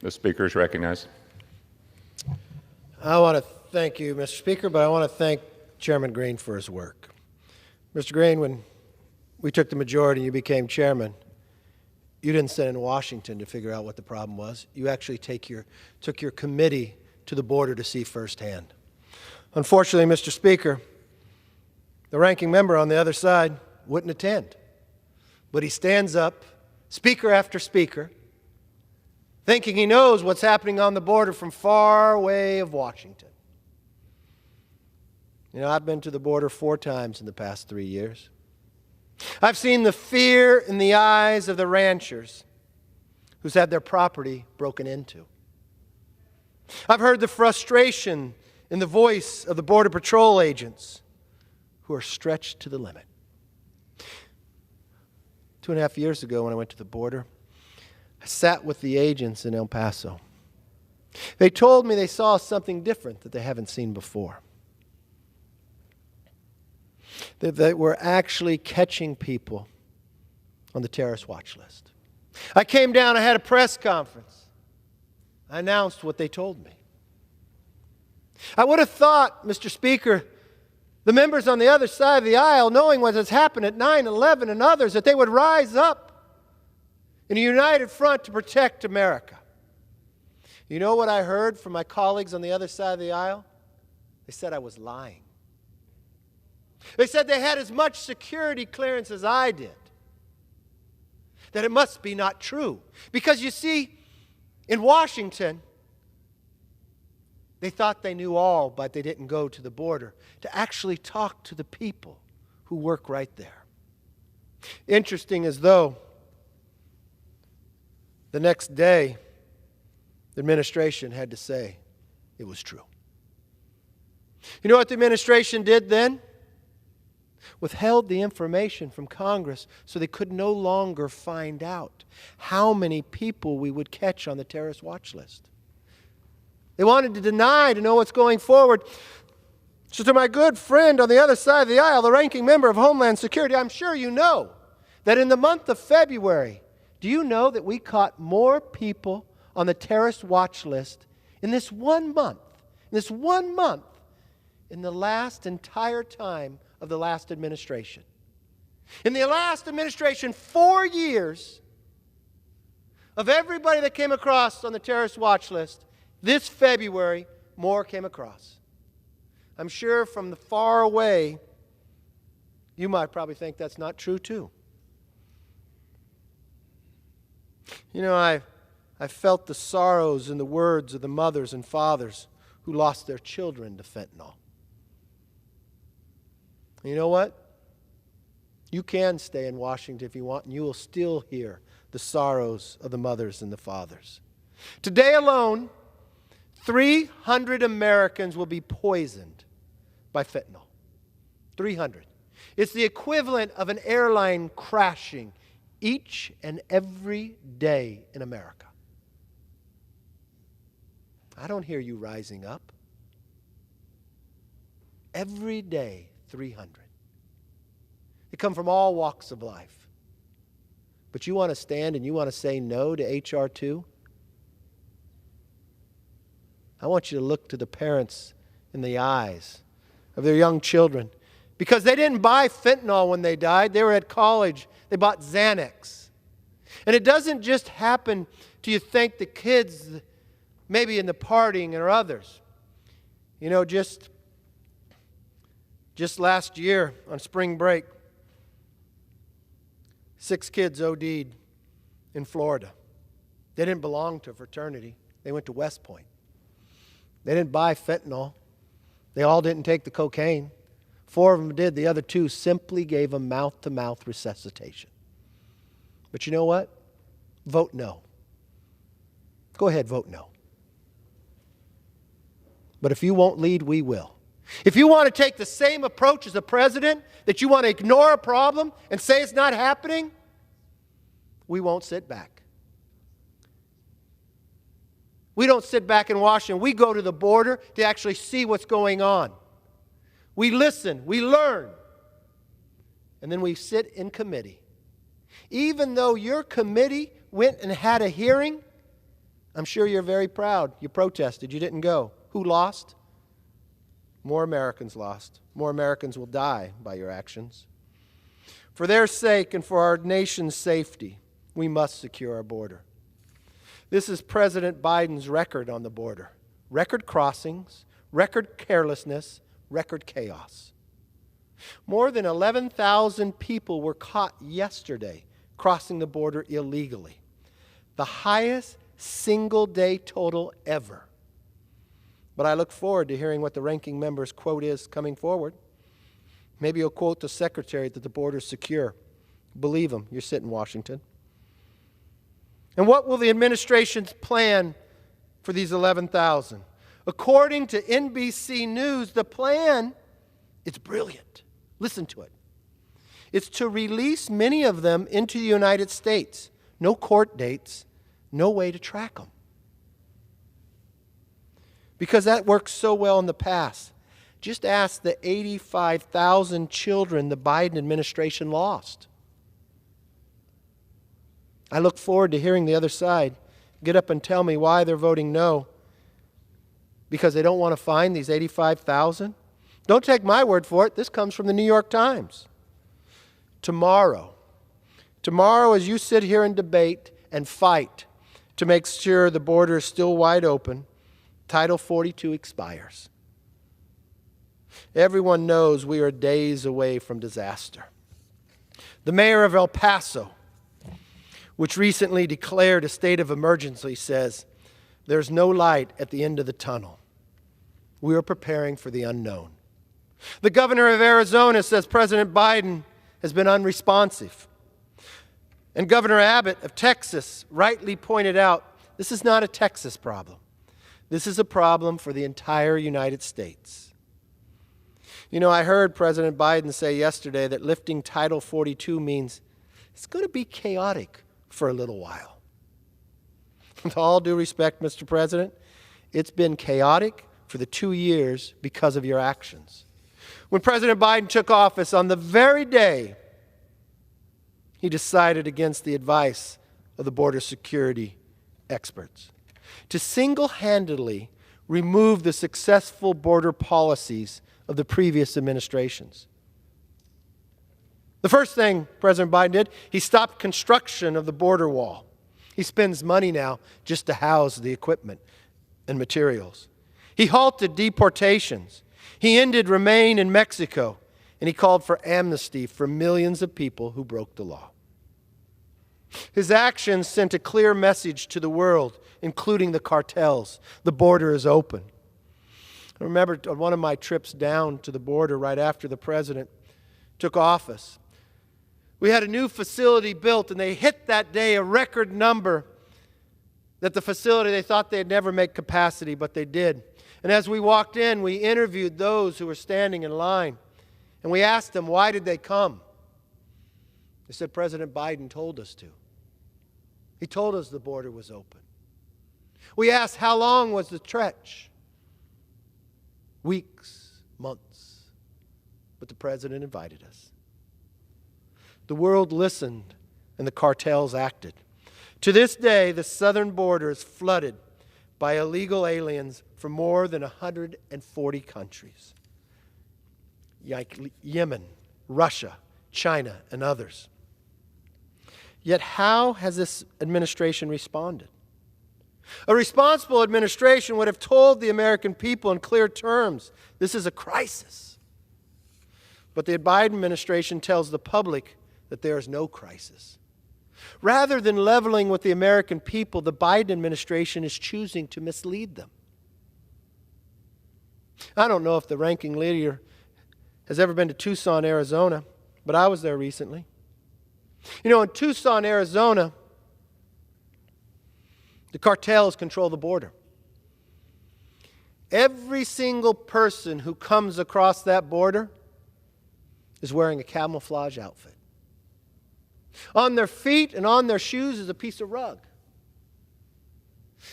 The speaker is recognized. I want to thank you, Mr. Speaker, but I want to thank Chairman Green for his work. Mr. Green, when we took the majority and you became chairman, you didn't sit in Washington to figure out what the problem was. You actually took your committee to the border to see firsthand. Unfortunately, Mr. Speaker, the ranking member on the other side wouldn't attend. But he stands up, speaker after speaker, thinking he knows what's happening on the border from far away of Washington. You know, I've been to the border 4 times in the past 3 years. I've seen the fear in the eyes of the ranchers who's had their property broken into. I've heard the frustration in the voice of the Border Patrol agents who are stretched to the limit. 2.5 years ago when I went to the border, I sat with the agents in El Paso. They told me they saw something different that they haven't seen before. That they were actually catching people on the terrorist watch list. I came down, I had a press conference. I announced what they told me. I would have thought, Mr. Speaker, the members on the other side of the aisle, knowing what has happened at 9/11 and others, that they would rise up in a united front to protect America. You know what I heard from my colleagues on the other side of the aisle? They said I was lying. They said they had as much security clearance as I did. That it must be not true. Because you see, in Washington, they thought they knew all, but they didn't go to the border to actually talk to the people who work right there. Interesting as though the next day, the administration had to say it was true. You know what the administration did then? Withheld the information from Congress so they could no longer find out how many people we would catch on the terrorist watch list. They wanted to deny to know what's going forward. So to my good friend on the other side of the aisle, the ranking member of Homeland Security, I'm sure you know that in the month of February, do you know that we caught more people on the terrorist watch list in this 1 month, in the last entire time of the last administration? In the last administration, 4 years of everybody that came across on the terrorist watch list, this February, more came across. I'm sure from the far away, you might probably think that's not true too. You know, I felt the sorrows in the words of the mothers and fathers who lost their children to fentanyl. And you know what? You can stay in Washington if you want, and you will still hear the sorrows of the mothers and the fathers. Today alone, 300 Americans will be poisoned by fentanyl. 300. It's the equivalent of an airline crashing each and every day in America. I don't hear you rising up. Every day, 300. They come from all walks of life. But you want to stand and you want to say no to H.R. 2? I want you to look to the parents in the eyes of their young children. Because they didn't buy fentanyl when they died. They were at college. They bought Xanax. And it doesn't just happen to you think the kids, maybe in the partying or others. You know, just last year on spring break, 6 kids OD'd in Florida. They didn't belong to a fraternity. They went to West Point. They didn't buy fentanyl. They all didn't take the cocaine. 4 of them did. The other 2 simply gave them mouth-to-mouth resuscitation. But you know what? Vote no. Go ahead, vote no. But if you won't lead, we will. If you want to take the same approach as the president, that you want to ignore a problem and say it's not happening, we won't sit back. We don't sit back in Washington. We go to the border to actually see what's going on. We listen, we learn, and then we sit in committee. Even though your committee went and had a hearing, I'm sure you're very proud. You protested. You didn't go. Who lost? More Americans lost. More Americans will die by your actions. For their sake and for our nation's safety, we must secure our border. This is President Biden's record on the border. Record crossings, record carelessness, record chaos. More than 11,000 people were caught yesterday crossing the border illegally. The highest single-day total ever. But I look forward to hearing what the ranking member's quote is coming forward. Maybe he'll quote the secretary that the border's secure. Believe him, you're sitting in Washington. And what will the administration's plan for these 11,000? According to NBC News, the plan is brilliant. Listen to it. It's to release many of them into the United States. No court dates, no way to track them. Because that worked so well in the past. Just ask the 85,000 children the Biden administration lost. I look forward to hearing the other side get up and tell me why they're voting no. Because they don't want to find these 85,000? Don't take my word for it. This comes from the New York Times. Tomorrow, as you sit here and debate and fight to make sure the border is still wide open, Title 42 expires. Everyone knows we are days away from disaster. The mayor of El Paso, which recently declared a state of emergency, says, there's no light at the end of the tunnel. We are preparing for the unknown. The governor of Arizona says President Biden has been unresponsive. And Governor Abbott of Texas rightly pointed out, this is not a Texas problem. This is a problem for the entire United States. You know, I heard President Biden say yesterday that lifting Title 42 means it's going to be chaotic for a little while. With all due respect, Mr. President, it's been chaotic for the 2 years because of your actions. When President Biden took office, on the very day he decided against the advice of the border security experts to single-handedly remove the successful border policies of the previous administrations. The first thing President Biden did, he stopped construction of the border wall. He spends money now just to house the equipment and materials. He halted deportations. He ended remain in Mexico, and he called for amnesty for millions of people who broke the law. His actions sent a clear message to the world, including the cartels. The border is open. I remember on one of my trips down to the border right after the president took office, we had a new facility built, and they hit that day a record number that the facility, they thought they'd never make capacity, but they did. And as we walked in, we interviewed those who were standing in line, and we asked them, why did they come? They said, President Biden told us to. He told us the border was open. We asked, how long was the stretch? Weeks, months. But the president invited us. The world listened, and the cartels acted. To this day, the southern border is flooded by illegal aliens from more than 140 countries, like Yemen, Russia, China, and others. Yet how has this administration responded? A responsible administration would have told the American people in clear terms, this is a crisis. But the Biden administration tells the public that there is no crisis. Rather than leveling with the American people, the Biden administration is choosing to mislead them. I don't know if the ranking leader has ever been to Tucson, Arizona, but I was there recently. You know, in Tucson, Arizona, the cartels control the border. Every single person who comes across that border is wearing a camouflage outfit. On their feet and on their shoes is a piece of rug.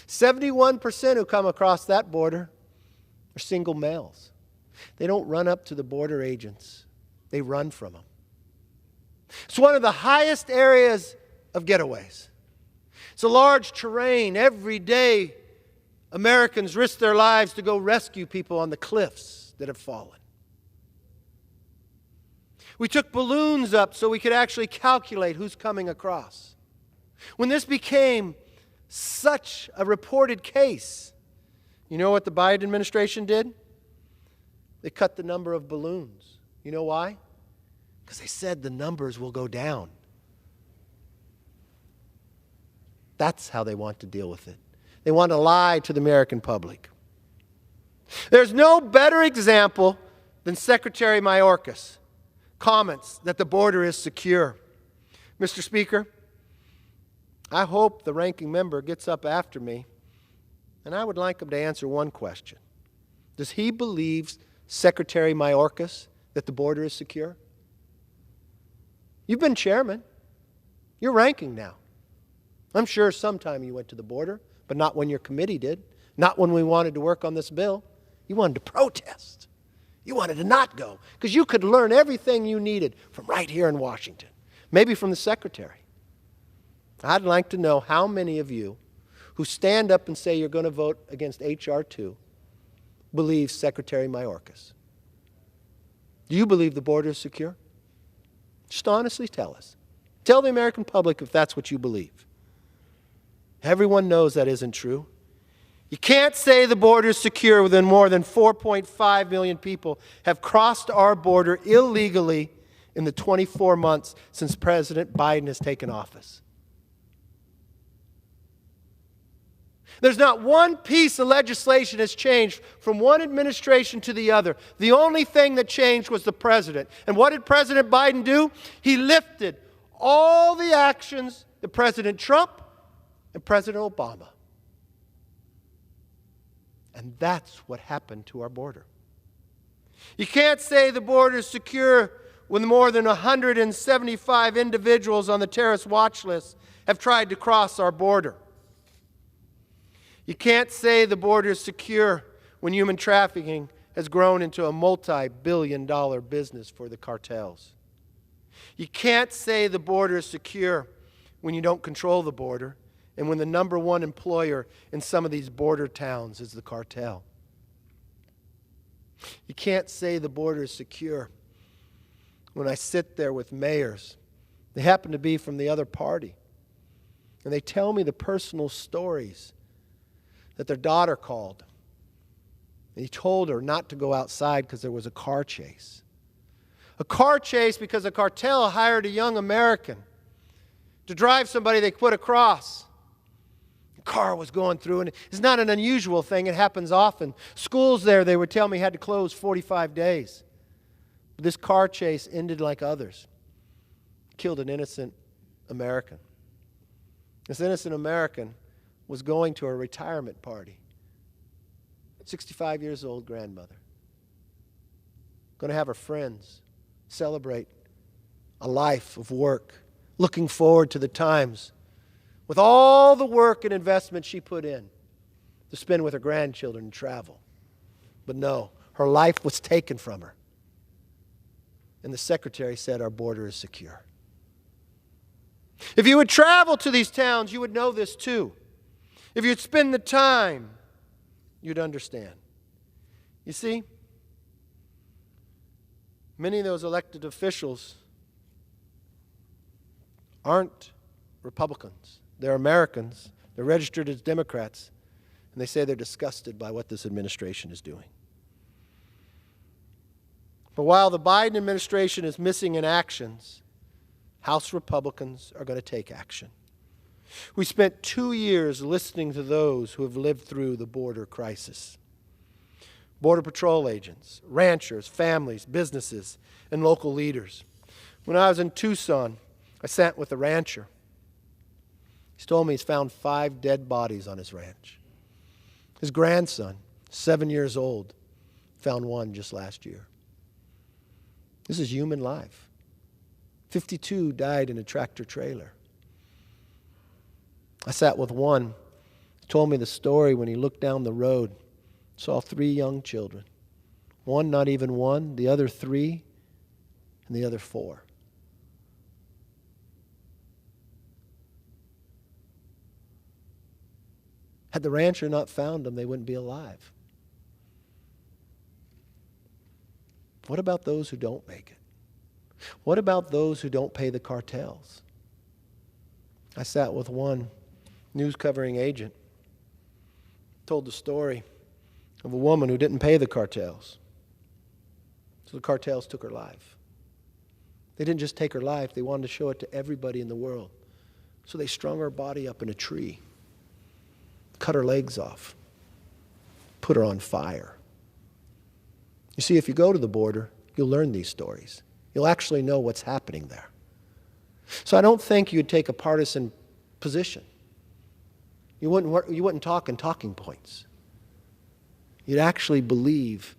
71% who come across that border are single males. They don't run up to the border agents. They run from them. It's one of the highest areas of getaways. It's a large terrain. Every day, Americans risk their lives to go rescue people on the cliffs that have fallen. We took balloons up so we could actually calculate who's coming across. When this became such a reported case, you know what the Biden administration did? They cut the number of balloons. You know why? Because they said the numbers will go down. That's how they want to deal with it. They want to lie to the American public. There's no better example than Secretary Mayorkas' comments that the border is secure. Mr. Speaker, I hope the ranking member gets up after me, and I would like him to answer one question. Does he believe, Secretary Mayorkas, that the border is secure? You've been chairman. You're ranking now. I'm sure sometime you went to the border, but not when your committee did. Not when we wanted to work on this bill. You wanted to protest. You wanted to not go because you could learn everything you needed from right here in Washington, maybe from the secretary. I'd like to know how many of you who stand up and say you're going to vote against H.R. 2 believe Secretary Mayorkas. Do you believe the border is secure? Just honestly tell us. Tell the American public if that's what you believe. Everyone knows that isn't true. You can't say the border is secure when more than 4.5 million people have crossed our border illegally in the 24 months since President Biden has taken office. There's not one piece of legislation that's changed from one administration to the other. The only thing that changed was the president. And what did President Biden do? He lifted all the actions that President Trump and President Obama. And that's what happened to our border. You can't say the border is secure when more than 175 individuals on the terrorist watch list have tried to cross our border. You can't say the border is secure when human trafficking has grown into a multi-billion-dollar business for the cartels. You can't say the border is secure when you don't control the border and when the number one employer in some of these border towns is the cartel. You can't say the border is secure when I sit there with mayors. They happen to be from the other party. And they tell me the personal stories that their daughter called. And he told her not to go outside because there was a car chase. A car chase because a cartel hired a young American to drive somebody they put across. The car was going through, and it's not an unusual thing. It happens often. Schools there, they would tell me, had to close 45 days. But this car chase ended like others. Killed an innocent American. This innocent American was going to a retirement party. 65 years old grandmother. Going to have her friends celebrate a life of work, looking forward to the times with all the work and investment she put in to spend with her grandchildren and travel. But no, her life was taken from her. And the secretary said our border is secure. If you would travel to these towns, you would know this too. If you'd spend the time, you'd understand. You see, many of those elected officials aren't Republicans. They're Americans. They're registered as Democrats. And they say they're disgusted by what this administration is doing. But while the Biden administration is missing in actions, House Republicans are going to take action. We spent 2 years listening to those who have lived through the border crisis. Border Patrol agents, ranchers, families, businesses, and local leaders. When I was in Tucson, I sat with a rancher. He's told me he's found 5 dead bodies on his ranch. His grandson, 7 years old, found one just last year. This is human life. 52 died in a tractor trailer. I sat with one. He told me the story when he looked down the road, saw 3 young children. One not even 1, the other 3, and the other 4. Had the rancher not found them, they wouldn't be alive. What about those who don't make it? What about those who don't pay the cartels? I sat with one news covering agent, told the story of a woman who didn't pay the cartels. So the cartels took her life. They didn't just take her life, they wanted to show it to everybody in the world. So they strung her body up in a tree, cut her legs off, put her on fire. You see, if you go to the border, you'll learn these stories. You'll actually know what's happening there. So I don't think you'd take a partisan position. You wouldn't talk in talking points. You'd actually believe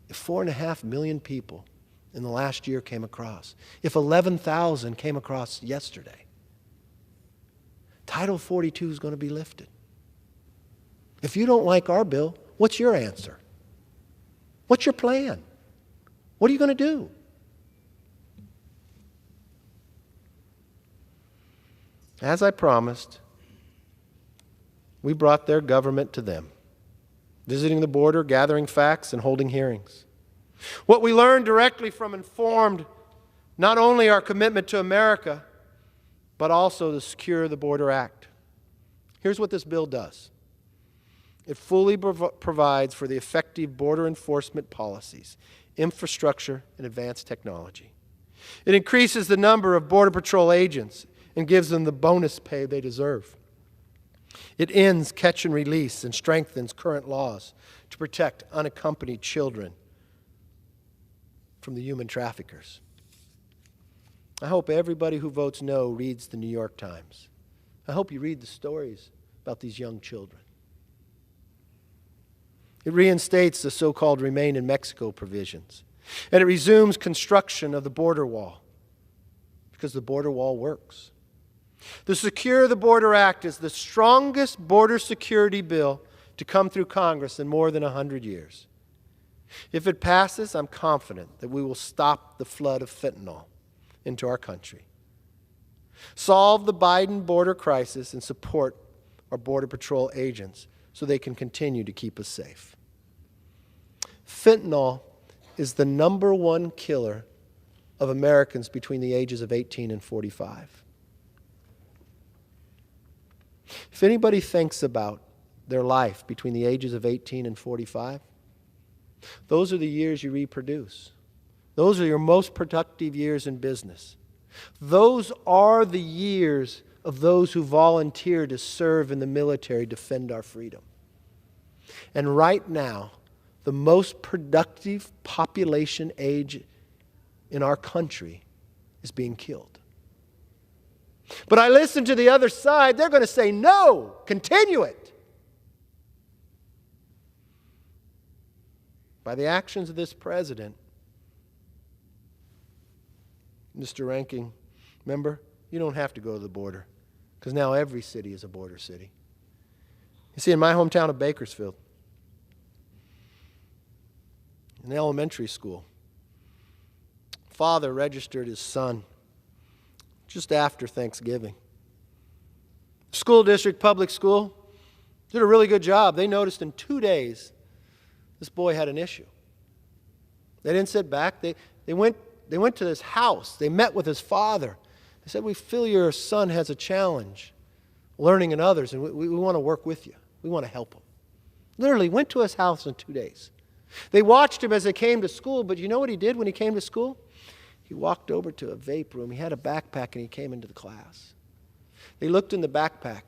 if 4.5 million people in the last year came across, if 11,000 came across yesterday, Title 42 is going to be lifted. If you don't like our bill, what's your answer? What's your plan? What are you going to do? As I promised, we brought their government to them, visiting the border, gathering facts, and holding hearings. What we learned directly from informed not only our commitment to America, but also the Secure the Border Act. Here's what this bill does. It fully provides for the effective border enforcement policies, infrastructure, and advanced technology. It increases the number of Border Patrol agents and gives them the bonus pay they deserve. It ends catch and release and strengthens current laws to protect unaccompanied children from the human traffickers. I hope everybody who votes no reads the New York Times. I hope you read the stories about these young children. It reinstates the so-called Remain in Mexico provisions. And it resumes construction of the border wall because the border wall works. The Secure the Border Act is the strongest border security bill to come through Congress in more than 100 years. If it passes, I'm confident that we will stop the flood of fentanyl into our country, solve the Biden border crisis, and support our Border Patrol agents so they can continue to keep us safe. Fentanyl is the #1 killer of Americans between the ages of 18 and 45. If anybody thinks about their life between the ages of 18 and 45, those are the years you reproduce. Those are your most productive years in business. Those are the years of those who volunteer to serve in the military, defend our freedom. And right now, the most productive population age in our country is being killed. But I listen to the other side, they're going to say, no, continue it. By the actions of this president, Mr. Ranking Member, you don't have to go to the border because now every city is a border city. You see, in my hometown of Bakersfield, in elementary school, father registered his son just after Thanksgiving. School district, public school, did a really good job. They noticed in 2 days this boy had an issue. They didn't sit back. They went to his house. They met with his father. They said, we feel your son has a challenge learning in others, and we want to work with you. We want to help him. Literally went to his house in 2 days. They watched him as they came to school, but you know what he did when he came to school? He walked over to a vape room. He had a backpack, and he came into the class. They looked in the backpack.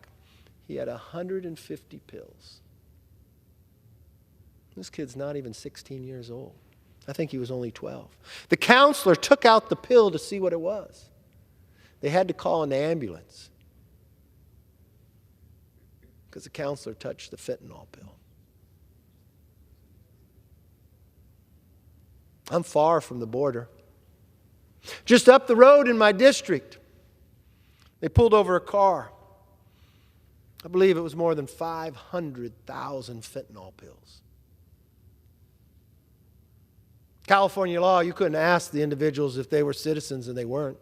He had 150 pills. This kid's not even 16 years old. I think he was only 12. The counselor took out the pill to see what it was. They had to call an ambulance because the counselor touched the fentanyl pill. I'm far from the border. Just up the road in my district, they pulled over a car. I believe it was more than 500,000 fentanyl pills. California law, you couldn't ask the individuals if they were citizens, and they weren't.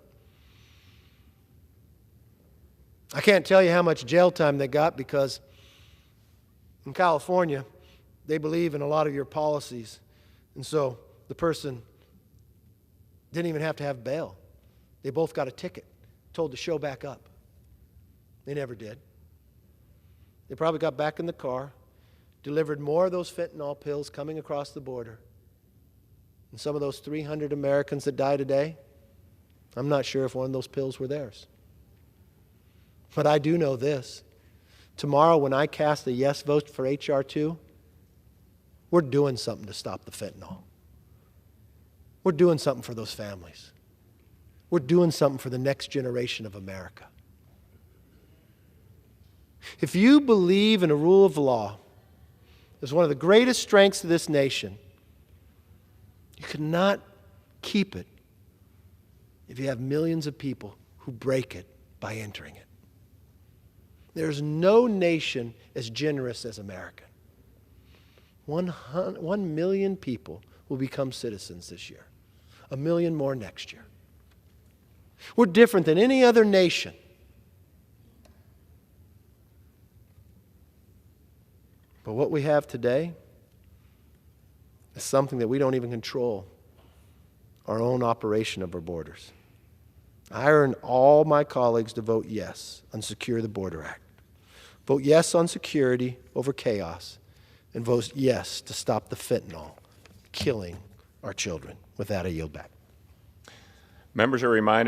I can't tell you how much jail time they got because In California, they believe in a lot of your policies, and so the person didn't even have to have bail. They both got a ticket, told to show back up. They never did. They probably got back in the car, delivered more of those fentanyl pills coming across the border. And some of those 300 Americans that die today, I'm not sure if one of those pills were theirs. But I do know this. Tomorrow when I cast a yes vote for H.R. 2, we're doing something to stop the fentanyl. We're doing something for those families. We're doing something for the next generation of America. If you believe in a rule of law as one of the greatest strengths of this nation, you cannot keep it if you have millions of people who break it by entering it. There's no nation as generous as America. 1 million people will become citizens this year. 1 million more next year. We're different than any other nation. But what we have today is something that we don't even control, our own operation of our borders. I urge all my colleagues to vote yes on Secure the Border Act. Vote yes on security over chaos, and vote yes to stop the fentanyl killing our children. With that, I yield back. Members are reminded